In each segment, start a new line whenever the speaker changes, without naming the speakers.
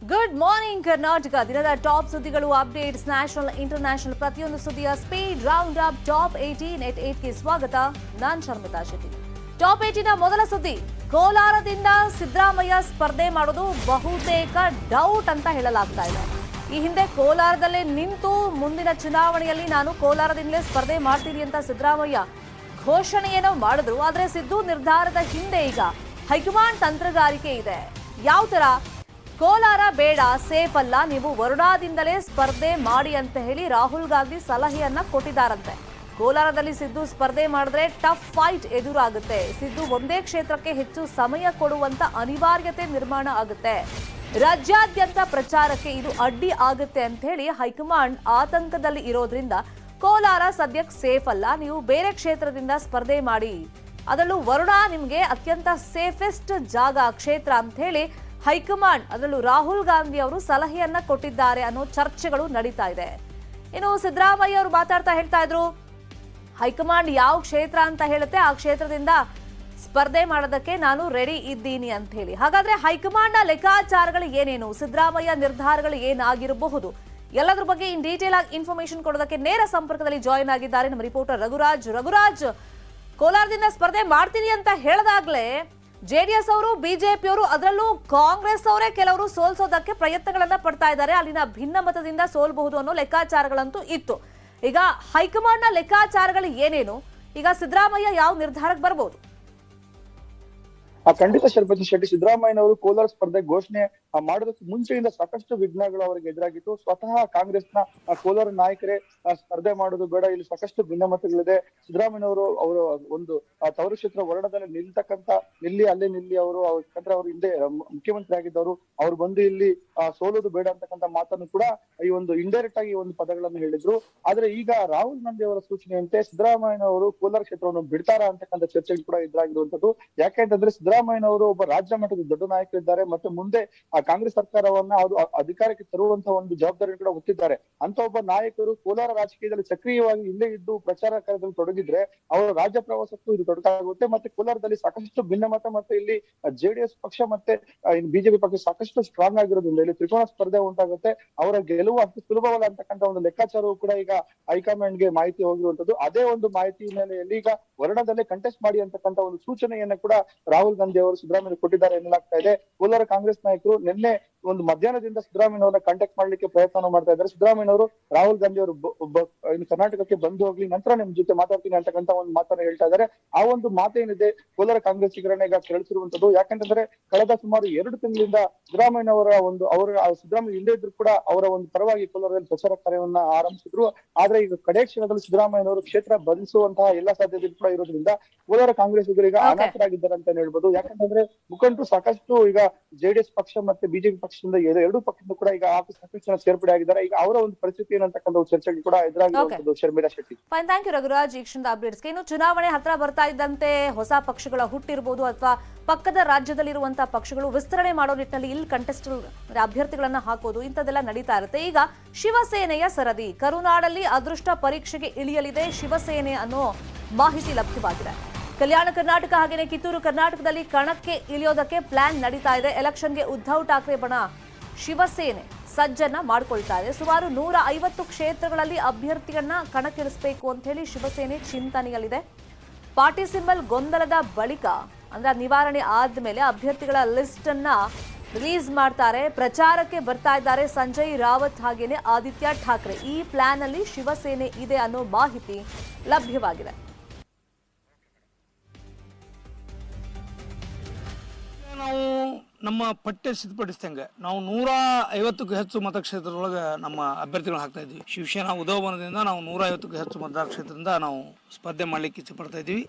Good morning Karnataka. ದಿನದ top ಸುದ್ದಿಗಳು, updates, national international ಪ್ರತಿಯೊಂದು ಸುದ್ದಿಯ speed round up. Top 18 at 8ಗೆ ಸ್ವಾಗತ. ನಾನು ಶರ್ಮಿತಾ ಶೆಟ್ಟಿ. ಟಾಪ್ 18ನ ಮೊದಲ ಸುದ್ದಿ, ಕೋಲಾರದಿಂದ ಸಿದ್ದರಾಮಯ್ಯ ಸ್ಪರ್ಧೆ ಮಾಡೋದು ಬಹುತೇಕ ಡೌಟ್ ಅಂತ ಹೇಳಲಾಗ್ತಾ ಇದೆ. ಈ ಹಿಂದೆ ಕೋಲಾರದಲ್ಲೇ ನಿಂತು ಮುಂದಿನ ಚುನಾವಣೆಯಲ್ಲಿ ನಾನು ಕೋಲಾರದಿಂದಲೇ ಸ್ಪರ್ಧೆ ಮಾಡ್ತೀನಿ ಅಂತ ಸಿದ್ದರಾಮಯ್ಯ ಘೋಷಣೆಯೇನೋ ಮಾಡಿದ್ರು. ಆದರೆ ಸಿದ್ದು ನಿರ್ಧಾರದ ಹಿಂದೆ ಈಗ ಹೈಕಮಾಂಡ್ ತಂತ್ರಗಾರಿಕೆ ಇದೆ. ಯಾವ ತರ? ಕೋಲಾರ ಬೇಡ, ಸೇಫ್ ಅಲ್ಲ, ನೀವು ವರುಣಾದಿಂದಲೇ ಸ್ಪರ್ಧೆ ಮಾಡಿ ಅಂತ ಹೇಳಿ ರಾಹುಲ್ ಗಾಂಧಿ ಸಲಹೆಯನ್ನ ಕೊಟ್ಟಿದ್ದಾರಂತೆ. ಕೋಲಾರದಲ್ಲಿ ಸಿದ್ದು ಸ್ಪರ್ಧೆ ಮಾಡಿದ್ರೆ ಟಫ್ ಫೈಟ್ ಎದುರಾಗುತ್ತೆ. ಸಿದ್ದು ಒಂದೇ ಕ್ಷೇತ್ರಕ್ಕೆ ಹೆಚ್ಚು ಸಮಯ ಕೊಡುವಂತ ಅನಿವಾರ್ಯತೆ ನಿರ್ಮಾಣ ಆಗುತ್ತೆ. ರಾಜ್ಯಾದ್ಯಂತ ಪ್ರಚಾರಕ್ಕೆ ಇದು ಅಡ್ಡಿ ಆಗುತ್ತೆ ಅಂತ ಹೇಳಿ ಹೈಕಮಾಂಡ್ ಆತಂಕದಲ್ಲಿ ಇರೋದ್ರಿಂದ ಕೋಲಾರ ಸದ್ಯಕ್ಕೆ ಸೇಫ್ ಅಲ್ಲ, ನೀವು ಬೇರೆ ಕ್ಷೇತ್ರದಿಂದ ಸ್ಪರ್ಧೆ ಮಾಡಿ, ಅದರಲ್ಲೂ ವರುಣ ನಿಮ್ಗೆ ಅತ್ಯಂತ ಸೇಫೆಸ್ಟ್ ಜಾಗ ಕ್ಷೇತ್ರ ಅಂತ ಹೇಳಿ ಹೈಕಮಾಂಡ್, ಅದರಲ್ಲೂ ರಾಹುಲ್ ಗಾಂಧಿ ಅವರು ಸಲಹೆಯನ್ನ ಕೊಟ್ಟಿದ್ದಾರೆ ಅನ್ನೋ ಚರ್ಚೆಗಳು ನಡೀತಾ ಇದೆ. ಇನ್ನು ಸಿದ್ದರಾಮಯ್ಯ ಅವರು ಮಾತಾಡ್ತಾ ಹೇಳ್ತಾ ಇದ್ರು, ಹೈಕಮಾಂಡ್ ಯಾವ ಕ್ಷೇತ್ರ ಅಂತ ಹೇಳುತ್ತೆ ಆ ಕ್ಷೇತ್ರದಿಂದ ಸ್ಪರ್ಧೆ ಮಾಡೋದಕ್ಕೆ ನಾನು ರೆಡಿ ಇದ್ದೀನಿ ಅಂತ ಹೇಳಿ. ಹಾಗಾದ್ರೆ ಹೈಕಮಾಂಡ್ ನ ಲೆಕ್ಕಾಚಾರಗಳು ಏನೇನು, ಸಿದ್ದರಾಮಯ್ಯ ನಿರ್ಧಾರಗಳು ಏನಾಗಿರಬಹುದು, ಎಲ್ಲದ್ರ ಬಗ್ಗೆ ಇನ್ ಡೀಟೇಲ್ ಆಗಿ ಇನ್ಫಾರ್ಮೇಶನ್ ಕೊಡೋದಕ್ಕೆ ನೇರ ಸಂಪರ್ಕದಲ್ಲಿ ಜಾಯಿನ್ ಆಗಿದ್ದಾರೆ ನಮ್ಮ ರಿಪೋರ್ಟರ್ ರಘುರಾಜ್. ಕೋಲಾರದಿಂದ ಸ್ಪರ್ಧೆ ಮಾಡ್ತೀನಿ ಅಂತ ಹೇಳಿದಾಗ್ಲೇ ಜೆಡಿಎಸ್ ಅವರು, ಬಿಜೆಪಿ ಅವರು, ಅದರಲ್ಲೂ ಕಾಂಗ್ರೆಸ್ ಅವರೇ ಕೆಲವರು ಸೋಲ್ಸೋದಕ್ಕೆ ಪ್ರಯತ್ನಗಳನ್ನ ಪಡ್ತಾ ಇದ್ದಾರೆ. ಅಲ್ಲಿನ ಭಿನ್ನಮತದಿಂದ ಸೋಲ್ಬಹುದು ಅನ್ನೋ ಲೆಕ್ಕಾಚಾರಗಳಂತೂ ಇತ್ತು. ಈಗ ಹೈಕಮಾಂಡ್ ನ ಲೆಕ್ಕಾಚಾರಗಳು ಏನೇನು, ಈಗ ಸಿದ್ದರಾಮಯ್ಯ ಯಾವ ನಿರ್ಧಾರಕ್ಕೆ ಬರಬಹುದು?
ಖಂಡಿತ ಶರ್ಮಿತಾ ಶೆಟ್ಟಿ, ಸಿದ್ದರಾಮಯ್ಯನವರು ಕೋಲಾರ ಸ್ಪರ್ಧೆ ಘೋಷಣೆ ಮಾಡೋದಕ್ಕೆ ಮುಂಚೆಯಿಂದ ಸಾಕಷ್ಟು ವಿಘ್ನಗಳು ಅವರಿಗೆ ಎದುರಾಗಿತ್ತು. ಸ್ವತಃ ಕಾಂಗ್ರೆಸ್ನ ಕೋಲಾರ ನಾಯಕರೇ ಸ್ಪರ್ಧೆ ಮಾಡೋದು ಬೇಡ, ಇಲ್ಲಿ ಸಾಕಷ್ಟು ಭಿನ್ನಮತಗಳಿದೆ, ಸಿದ್ದರಾಮಯ್ಯನವರು ಅವರು ಒಂದು ತವರು ಕ್ಷೇತ್ರ ವರ್ಣದಲ್ಲಿ ಅಲ್ಲೇ ನಿಲ್ಲಿ ಅವರು ಯಾಕಂದ್ರೆ ಅವರು ಹಿಂದೆ ಮುಖ್ಯಮಂತ್ರಿ ಆಗಿದ್ದವರು, ಅವ್ರು ಬಂದು ಇಲ್ಲಿ ಸೋಲೋದು ಬೇಡ ಅಂತಕ್ಕಂಥ ಮಾತನ್ನು ಕೂಡ ಈ ಒಂದು ಇಂಡೈರೆಕ್ಟ್ ಆಗಿ ಒಂದು ಪದಗಳನ್ನು ಹೇಳಿದ್ರು. ಆದ್ರೆ ಈಗ ರಾಹುಲ್ ಗಾಂಧಿ ಅವರ ಸೂಚನೆಯಂತೆ ಸಿದ್ದರಾಮಯ್ಯನವರು ಕೋಲಾರ ಕ್ಷೇತ್ರವನ್ನು ಬಿಡ್ತಾರಾ ಅಂತಕ್ಕಂಥ ಚರ್ಚೆಗಳು ಕೂಡ ಎದುರಾಗಿರುವಂತದ್ದು. ಯಾಕೆಂತಂದ್ರೆ ಸಿದ್ದರಾಮಯ್ಯನವರು ಒಬ್ಬ ರಾಜ್ಯ ಮಟ್ಟದ ದೊಡ್ಡ ನಾಯಕರಿದ್ದಾರೆ, ಮತ್ತೆ ಮುಂದೆ ಕಾಂಗ್ರೆಸ್ ಸರ್ಕಾರವನ್ನ ಅವರು ಅಧಿಕಾರಕ್ಕೆ ತರುವಂತಹ ಒಂದು ಜವಾಬ್ದಾರಿ ಕೂಡ ಹೊತ್ತಿದ್ದಾರೆ. ಅಂತ ಒಬ್ಬ ನಾಯಕರು ಕೋಲಾರ ರಾಜಕೀಯದಲ್ಲಿ ಸಕ್ರಿಯವಾಗಿ ಇಲ್ಲೇ ಇದ್ದು ಪ್ರಚಾರ ಕಾರ್ಯದಲ್ಲಿ ತೊಡಗಿದ್ರೆ ಅವರ ರಾಜ್ಯ ಪ್ರವಾಸಕ್ಕೂ ಇದು ತೊಡಕಾಗುತ್ತೆ. ಮತ್ತೆ ಕೋಲಾರದಲ್ಲಿ ಸಾಕಷ್ಟು ಭಿನ್ನಮತ ಮತ್ತೆ ಇಲ್ಲಿ ಜೆಡಿಎಸ್ ಪಕ್ಷ ಮತ್ತೆ ಬಿಜೆಪಿ ಪಕ್ಷ ಸಾಕಷ್ಟು ಸ್ಟ್ರಾಂಗ್ ಆಗಿರೋದ್ರಿಂದ ಇಲ್ಲಿ ತ್ರಿಕೋನ ಸ್ಪರ್ಧೆ ಉಂಟಾಗುತ್ತೆ. ಅವರ ಗೆಲುವು ಅಷ್ಟು ಸುಲಭವಲ್ಲ ಅಂತಕ್ಕಂಥ ಒಂದು ಲೆಕ್ಕಾಚಾರವೂ ಕೂಡ ಈಗ ಹೈಕಮಾಂಡ್ ಗೆ ಮಾಹಿತಿ ಹೋಗಿರುವಂತದ್ದು. ಅದೇ ಒಂದು ಮಾಹಿತಿ ಹಿನ್ನೆಲೆಯಲ್ಲಿ ಈಗ ವರ್ಣದಲ್ಲೇ ಕಂಟೆಸ್ಟ್ ಮಾಡಿ ಅಂತಕ್ಕಂಥ ಒಂದು ಸೂಚನೆಯನ್ನ ಕೂಡ ರಾಹುಲ್ ಗಾಂಧಿ ಅವರು ಸಿದ್ದರಾಮಯ್ಯ ಕೊಟ್ಟಿದ್ದಾರೆ ಎನ್ನಲಾಗ್ತಾ ಇದೆ. ಕೋಲಾರ ಕಾಂಗ್ರೆಸ್ ನಾಯಕರು ನಿನ್ನೆ ಒಂದು ಮಧ್ಯಾಹ್ನದಿಂದ ಸಿದ್ದರಾಮಯ್ಯನವರನ್ನ ಕಾಂಟ್ಯಾಕ್ಟ್ ಮಾಡ್ಲಿಕ್ಕೆ ಪ್ರಯತ್ನ ಮಾಡ್ತಾ ಇದ್ದಾರೆ. ಸಿದ್ದರಾಮಯ್ಯನವರು ರಾಹುಲ್ ಗಾಂಧಿ ಅವರು ಇನ್ನು ಕರ್ನಾಟಕಕ್ಕೆ ಬಂದು ಹೋಗ್ಲಿ, ನಂತರ ನಿಮ್ ಜೊತೆ ಮಾತಾಡ್ತೀನಿ ಅಂತಕ್ಕಂಥ ಒಂದು ಮಾತನ್ನ ಹೇಳ್ತಾ ಇದ್ದಾರೆ. ಆ ಒಂದು ಮಾತೇನಿದೆ ಕೋಲಾರ ಕಾಂಗ್ರೆಸ್ಸಿಗರನ್ನ ಈಗ ಕೇಳಿಸಿರುವಂತದ್ದು. ಯಾಕಂತಂದ್ರೆ ಕಳೆದ ಸುಮಾರು 2 ತಿಂಗಳಿಂದ ಸಿದ್ದರಾಮಯ್ಯನವರ ಸಿದ್ದರಾಮಯ್ಯ ಹಿಂದೆ ಇದ್ರು ಕೂಡ ಅವರ ಒಂದು ಪರವಾಗಿ ಕೋಲಾರದಲ್ಲಿ ಪ್ರಚಾರ ಕಾರ್ಯವನ್ನ ಆರಂಭಿಸಿದ್ರು. ಆದ್ರೆ ಈಗ ಕಡೆ ಕ್ಷಣದಲ್ಲಿ ಸಿದ್ದರಾಮಯ್ಯನವರು ಕ್ಷೇತ್ರ ಬದಲಿಸುವಂತಹ ಎಲ್ಲಾ ಸಾಧ್ಯತೆ ಕೂಡ ಇರೋದ್ರಿಂದ ಕೋಲಾರ ಕಾಂಗ್ರೆಸ್ಸಿಗರೀಗ ಅನಾಥರಾಗಿದ್ದಾರೆ ಅಂತ ಹೇಳ್ಬೋದು. ಯಾಕಂತಂದ್ರೆ ಮುಖಂಡರು ಸಾಕಷ್ಟು ಈಗ ಜೆಡಿಎಸ್ ಪಕ್ಷ ಮತ್ತೆ ಬಿಜೆಪಿ ಪಕ್ಷದಿಂದ ಎರಡೂ ಪಕ್ಷದಿಂದ ಕೂಡ ಈಗ ಸಾಕಷ್ಟು ಜನ ಸೇರ್ಪಡೆ ಆಗಿದ್ದಾರೆ. ಈಗ ಅವರ ಒಂದು ಪರಿಸ್ಥಿತಿ ಏನಂತಕ್ಕಂಥ ಚರ್ಚೆಗೆ ಕೂಡ ಎದುರಾಗಿರುವಂತದ್ದು. Sharmila Shetty.
Fine, thank you Raghuraj. ಈ ಕ್ಷಣದ ಅಪ್ಡೇಟ್ಸ್ಗೆ. ಇನ್ನು ಚುನಾವಣೆ ಹತ್ರ ಬರ್ತಾ ಇದ್ದಂತೆ ಹೊಸ ಪಕ್ಷಗಳ ಹುಟ್ಟಿರ್ಬೋದು ಅಥವಾ ಪಕ್ಕದ ರಾಜ್ಯದಲ್ಲಿರುವಂತಹ ಪಕ್ಷಗಳು ವಿಸ್ತರಣೆ ಮಾಡೋ ನಿಟ್ಟಿನಲ್ಲಿ ಇಲ್ಲಿ ಕಂಟೆಸ್ಟ್ ಅಭ್ಯರ್ಥಿಗಳನ್ನ ಹಾಕೋದು, ಇಂಥದ್ದೆಲ್ಲ ನಡೀತಾ ಇರುತ್ತೆ. ಈಗ ಶಿವಸೇನೆಯ ಸರದಿ, ಕರುನಾಡಲ್ಲಿ ಅದೃಷ್ಟ ಪರೀಕ್ಷೆಗೆ ಇಳಿಯಲಿದೆ ಶಿವಸೇನೆ ಅನ್ನೋ ಮಾಹಿತಿ ಲಭ್ಯವಾಗಿದೆ. ಕಲ್ಯಾಣ ಕರ್ನಾಟಕ ಹಾಗೆಯೇ ಕಿತ್ತೂರು ಕರ್ನಾಟಕದಲ್ಲಿ ಕಣಕ್ಕೆ ಇಳಿಯೋದಕ್ಕೆ ಪ್ಲಾನ್ ನಡೀತಾ ಇದೆ. ಎಲೆಕ್ಷನ್ಗೆ ಉದ್ಧವ್ ಠಾಕ್ರೆ ಬಣ ಶಿವಸೇನೆ ಸಜ್ಜನ್ನ ಮಾಡ್ಕೊಳ್ತಾ ಇದೆ. ಸುಮಾರು 150 ಕ್ಷೇತ್ರಗಳಲ್ಲಿ ಅಭ್ಯರ್ಥಿಯನ್ನ ಕಣಕ್ಕಿಳಿಸಬೇಕು ಅಂತ ಹೇಳಿ ಶಿವಸೇನೆ ಚಿಂತನೆಯಲ್ಲಿದೆ. ಪಾರ್ಟಿ ಸಿಂಬಲ್ ಗೊಂದಲದ ಬಳಿಕ ಅಂದ್ರೆ ನಿವಾರಣೆ ಆದ್ಮೇಲೆ ಅಭ್ಯರ್ಥಿಗಳ ಲಿಸ್ಟ್ ಅನ್ನ ರಿಲೀಸ್ ಮಾಡ್ತಾರೆ. ಪ್ರಚಾರಕ್ಕೆ ಬರ್ತಾ ಇದ್ದಾರೆ ಸಂಜಯ್ ರಾವತ್ ಹಾಗೇನೆ ಆದಿತ್ಯ ಠಾಕ್ರೆ. ಈ ಪ್ಲಾನ್ ಅಲ್ಲಿ ಶಿವಸೇನೆ ಇದೆ ಅನ್ನೋ ಮಾಹಿತಿ ಲಭ್ಯವಾಗಿದೆ.
ನಾವು ನಮ್ಮ ಪಠ್ಯ ಸಿದ್ಧಪಡಿಸಿದಂಗೆ ನಾವು 150ಕ್ಕೂ ಹೆಚ್ಚು ಮತಕ್ಷೇತ್ರದೊಳಗೆ ನಮ್ಮ ಅಭ್ಯರ್ಥಿಗಳು ಹಾಕ್ತಾ ಇದ್ವಿ. ಶಿವಸೇನಾ ಉದಯಭವನದಿಂದ ನಾವು 150ಕ್ಕೂ ಹೆಚ್ಚು ಮತದಾರ ಕ್ಷೇತ್ರದಿಂದ ನಾವು ಸ್ಪರ್ಧೆ ಮಾಡಲಿಕ್ಕೆ ಇಚ್ಛೆ ಪಡ್ತಾ ಇದ್ದೀವಿ.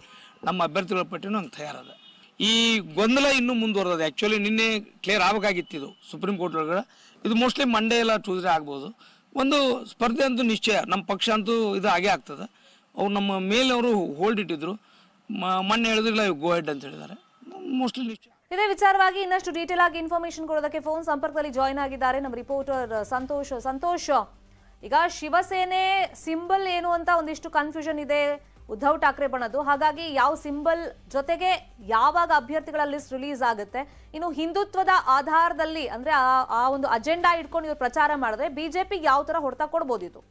ನಮ್ಮ ಅಭ್ಯರ್ಥಿಗಳ ಪಟ್ಟಿನೂ ಹಂಗೆ ತಯಾರದ. ಈ ಗೊಂದಲ ಇನ್ನೂ ಮುಂದುವರೆದಿದೆ. ಆ್ಯಕ್ಚುಲಿ ನಿನ್ನೆ ಕ್ಲಿಯರ್ ಆಗಬೇಕಾಗಿತ್ತು ಇದು ಸುಪ್ರೀಂ ಕೋರ್ಟ್ ಒಳಗಡೆ. ಇದು ಮೋಸ್ಟ್ಲಿ ಮಂಡೇ ಇಲ್ಲ ಟ್ಯೂಸ್ಡೇ ಆಗ್ಬೋದು. ಒಂದು ಸ್ಪರ್ಧೆ ಅಂತೂ ನಿಶ್ಚಯ, ನಮ್ಮ ಪಕ್ಷ ಅಂತೂ ಇದು ಆಗೇ ಆಗ್ತದೆ. ಅವ್ರು ನಮ್ಮ ಮೇಲೆ ಅವರು ಹೋಲ್ಡ್ ಇಟ್ಟಿದ್ರು, ಮೊನ್ನೆ ಹೇಳಿದ್ರಿಲ್ಲ ಗೋ ಹೆಡ್ ಅಂತ ಹೇಳಿದ್ದಾರೆ. ಮೋಸ್ಟ್ಲಿ ನಿಶ್ಚಯ.
ಇದೇ ವಿಚಾರವಾಗಿ ಇನ್ನಷ್ಟು ಡೀಟೇಲ್ ಆಗಿ ಇನ್ಫಾರ್ಮೇಶನ್ ಕೊಡೋದಕ್ಕೆ ಫೋನ್ ಸಂಪರ್ಕದಲ್ಲಿ ಜಾಯಿನ್ ಆಗಿದ್ದಾರೆ ನಮ್ಮ ರಿಪೋರ್ಟರ್ ಸಂತೋಷ್. ಈಗ ಶಿವಸೇನೆ ಸಿಂಬಲ್ ಏನು ಅಂತ ಒಂದಿಷ್ಟು ಕನ್ಫ್ಯೂಷನ್ ಇದೆ. ಉದ್ಧವ್ ಠಾಕ್ರೆ ಬಣದ್ದು. ಹಾಗಾಗಿ ಯಾವ ಸಿಂಬಲ್ ಜೊತೆಗೆ ಯಾವಾಗ ಅಭ್ಯರ್ಥಿಗಳ ಲಿಸ್ಟ್ ರಿಲೀಸ್ ಆಗುತ್ತೆ, ಇನ್ನು ಹಿಂದುತ್ವದ ಆಧಾರದಲ್ಲಿ ಅಂದ್ರೆ ಆ ಒಂದು ಅಜೆಂಡಾ ಇಟ್ಕೊಂಡು ಇವ್ರು ಪ್ರಚಾರ ಮಾಡಿದ್ರೆ ಬಿಜೆಪಿಗೆ ಯಾವ ತರ ಹೊಡೆತ ಕೊಡ್ಬೋದಿತ್ತು?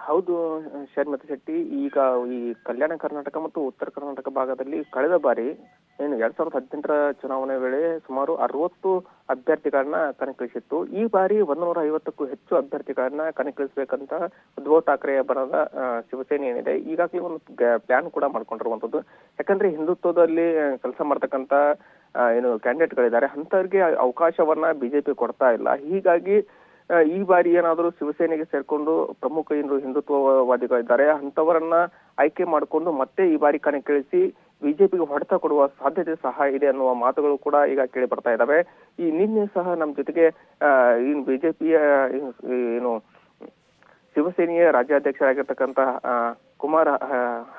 ಹೌದು ಶರ್ಮಿತಾ ಶೆಟ್ಟಿ, ಈಗ ಈ ಕಲ್ಯಾಣ ಕರ್ನಾಟಕ ಮತ್ತು ಉತ್ತರ ಕರ್ನಾಟಕ ಭಾಗದಲ್ಲಿ ಕಳೆದ ಬಾರಿ ಏನು 2018ರ ಚುನಾವಣೆ ವೇಳೆ ಸುಮಾರು 60 ಅಭ್ಯರ್ಥಿಗಳನ್ನ ಕಣಕ್ಕಿಳಿಸಿತ್ತು. ಈ ಬಾರಿ 150ಕ್ಕೂ ಹೆಚ್ಚು ಅಭ್ಯರ್ಥಿಗಳನ್ನ ಕಣಕ್ಕಿಳಿಸಬೇಕಂತ ಉದ್ಧವ್ ಠಾಕ್ರೆ ಬಣದ ಶಿವಸೇನೆ ಏನಿದೆ ಈಗಾಗಲೇ ಒಂದು ಪ್ಲಾನ್ ಕೂಡ ಮಾಡ್ಕೊಂಡಿರುವಂತದ್ದು. ಯಾಕಂದ್ರೆ ಹಿಂದುತ್ವದಲ್ಲಿ ಕೆಲಸ ಮಾಡ್ತಕ್ಕಂತ ಏನು ಕ್ಯಾಂಡಿಡೇಟ್ಗಳಿದ್ದಾರೆ, ಅಂತವ್ರಿಗೆ ಅವಕಾಶವನ್ನ ಬಿಜೆಪಿ ಕೊಡ್ತಾ ಇಲ್ಲ. ಹೀಗಾಗಿ ಈ ಬಾರಿ ಏನಾದರೂ ಶಿವಸೇನೆಗೆ ಸೇರ್ಕೊಂಡು ಪ್ರಮುಖ ಹಿಂದುತ್ವವಾದಿಗಳಿದ್ದಾರೆ ಅಂತವರನ್ನ ಆಯ್ಕೆ ಮಾಡಿಕೊಂಡು ಮತ್ತೆ ಈ ಬಾರಿ ಕಣಕ್ಕಿಳಿಸಿ ಬಿಜೆಪಿಗೆ ಹೊಡೆತ ಕೊಡುವ ಸಾಧ್ಯತೆ ಸಹ ಇದೆ ಅನ್ನುವ ಮಾತುಗಳು ಕೂಡ ಈಗ ಕೇಳಿ ಬರ್ತಾ ಇದ್ದಾವೆ. ಈ ನಿನ್ನೆ ಸಹ ನಮ್ಮ ಜೊತೆಗೆ ಬಿಜೆಪಿಯ ಏನು ಶಿವಸೇನೆಯ ರಾಜ್ಯಾಧ್ಯಕ್ಷರಾಗಿರ್ತಕ್ಕಂತಹ ಕುಮಾರ್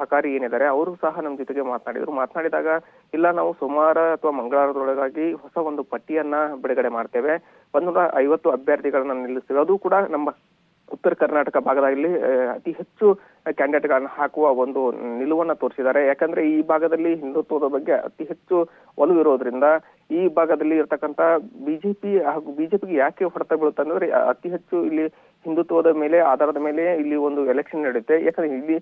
ಹಕಾರಿ ಏನಿದ್ದಾರೆ ಅವರು ಸಹ ನಮ್ಮ ಜೊತೆಗೆ ಮಾತನಾಡಿದಾಗ ಇಲ್ಲ, ನಾವು ಸೋಮವಾರ ಅಥವಾ ಮಂಗಳವಾರದೊಳಗಾಗಿ ಹೊಸ ಒಂದು ಪಟ್ಟಿಯನ್ನ ಬಿಡುಗಡೆ ಮಾಡ್ತೇವೆ, 150 ಅಭ್ಯರ್ಥಿಗಳನ್ನ ನಿಲ್ಲಿಸ್ತೇವೆ, ಅದು ಕೂಡ ನಮ್ಮ ಉತ್ತರ ಕರ್ನಾಟಕ ಭಾಗದಲ್ಲಿ ಅತಿ ಹೆಚ್ಚು ಕ್ಯಾಂಡಿಡೇಟ್ಗಳನ್ನ ಹಾಕುವ ಒಂದು ನಿಲುವನ್ನ ತೋರಿಸಿದ್ದಾರೆ. ಯಾಕಂದ್ರೆ ಈ ಭಾಗದಲ್ಲಿ ಹಿಂದುತ್ವದ ಬಗ್ಗೆ ಅತಿ ಹೆಚ್ಚು ಒಲವಿರೋದ್ರಿಂದ ಈ ಭಾಗದಲ್ಲಿ ಇರ್ತಕ್ಕಂತ ಬಿಜೆಪಿ ಹಾಗೂ ಬಿಜೆಪಿಗೆ ಯಾಕೆ ಹೊಡೆತ ಬೀಳುತ್ತೆ ಅಂದ್ರೆ ಅತಿ ಹೆಚ್ಚು ಇಲ್ಲಿ ಹಿಂದುತ್ವದ ಮೇಲೆ ಆಧಾರದ ಮೇಲೆ ಇಲ್ಲಿ ಒಂದು ಎಲೆಕ್ಷನ್ ನಡೆಯುತ್ತೆ. ಯಾಕಂದ್ರೆ ಇಲ್ಲಿ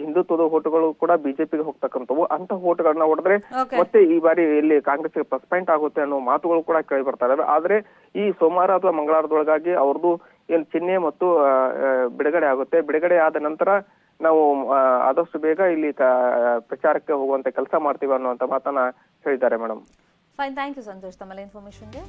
ಹಿಂದುತ್ವದ ಓಟುಗಳು ಕೂಡ ಬಿಜೆಪಿಗೆ ಹೋಗ್ತಕ್ಕಂಥವು. ಅಂತ ಓಟುಗಳನ್ನ ಹೊಡೆದ್ರೆ ಮತ್ತೆ ಈ ಬಾರಿ ಇಲ್ಲಿ ಕಾಂಗ್ರೆಸ್ಗೆ ಪ್ಲಸ್ ಪಾಯಿಂಟ್ ಆಗುತ್ತೆ ಅನ್ನೋ ಮಾತುಗಳು ಕೂಡ ಕೇಳಿ ಬರ್ತಾ ಇದಾವೆ. ಆದ್ರೆ ಈ ಸೋಮವಾರ ಅಥವಾ ಮಂಗಳವಾರದೊಳಗಾಗಿ ಅವ್ರದ್ದು ಏನು ಚಿಹ್ನೆ ಮತ್ತು ಬಿಡುಗಡೆ ಆಗುತ್ತೆ. ಬಿಡುಗಡೆ ಆದ ನಂತರ ನಾವು ಆದಷ್ಟು ಬೇಗ ಇಲ್ಲಿ ಪ್ರಚಾರಕ್ಕೆ ಹೋಗುವಂತ ಕೆಲಸ ಮಾಡ್ತೀವಿ ಅನ್ನುವಂತ ಮಾತನ್ನ ಹೇಳಿದ್ದಾರೆ madam.
Fine, thank you Santosh ತಮ್ಮೆಲ್ಲ ಇನ್ಫಾರ್ಮೇಶನ್ಗೆ.